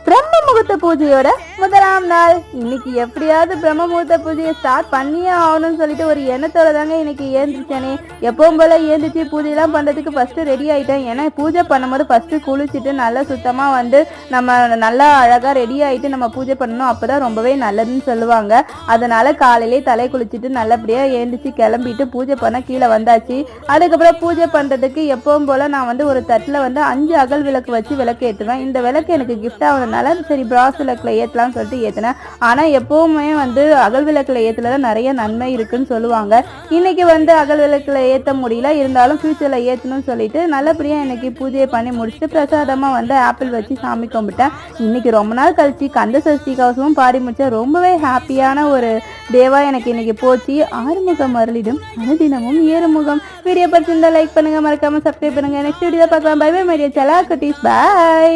பிரம்ம முகூர்த்த பூஜையோட முதலாம் நாள் இன்னைக்கு எப்படியாவது பிரம்ம முகூர்த்த பூஜையை ஸ்டார்ட் பண்ணியே ஆகணும்னு சொல்லிட்டு ஒரு எண்ணத்தோட தாங்க இன்னைக்கு ஏந்திரிச்சேனே. எப்பவும் போல ஏந்திரிச்சு பூஜைலாம் பண்றதுக்கு ஃபர்ஸ்ட் ரெடி ஆயிட்டேன். ஏன்னா பூஜை பண்ணும்போது ஃபர்ஸ்ட் குளிச்சுட்டு நல்லா சுத்தமா நம்ம நல்லா அழகா ரெடி ஆயிட்டு நம்ம பூஜை பண்ணணும், அப்பதான் ரொம்பவே நல்லதுன்னு சொல்லுவாங்க. அதனால காலையிலே தலை குளிச்சுட்டு நல்லபடியா ஏந்திரிச்சு கிளம்பிட்டு பூஜை பண்ண கீழே வந்தாச்சு. அதுக்கப்புறம் பூஜை பண்றதுக்கு எப்பவும் போல நான் ஒரு தட்டுல 5 அகல் விளக்கு வச்சு விளக்கு ஏற்றுவேன். இந்த விளக்கு எனக்கு கிஃப்ட் ஆகுறதுனால சரி பிராஸ் விளக்குல ஏற்றலாம்னு சொல்லிட்டு ஏற்றினேன். ஆனால் எப்போவுமே அகல் விளக்குல ஏற்றுலதான் நிறைய நன்மை இருக்குன்னு சொல்லுவாங்க. இன்னைக்கு அகல் விளக்குல ஏற்ற முடியல, இருந்தாலும் ஃபியூச்சர்ல ஏற்றணும்னு சொல்லிட்டு நல்லபடியாக இன்னைக்கு பூஜையை பண்ணி முடிச்சுட்டு பிரசாதமாக ஆப்பிள் வச்சு சாமி கும்பிட்டேன். இன்னைக்கு ரொம்ப நாள் கழிச்சு கந்த சஷ்டி கவசமும் பாடி முடிச்சா ரொம்பவே ஹாப்பியான ஒரு டேவா எனக்கு இன்னைக்கு போச்சு. ஆறுமுகம் அருளிடும் அனுதினமும் ஏறுமுகம். வீடியோ பிடிச்சிருந்தா லைக் பண்ணுங்க, மறக்காம சப்ஸ்கிரைப் பண்ணுங்க. நெக்ஸ்ட் வீடியோ பார்க்கலாம். பை பை மை டியர் சலா குட்டீஸ், பை.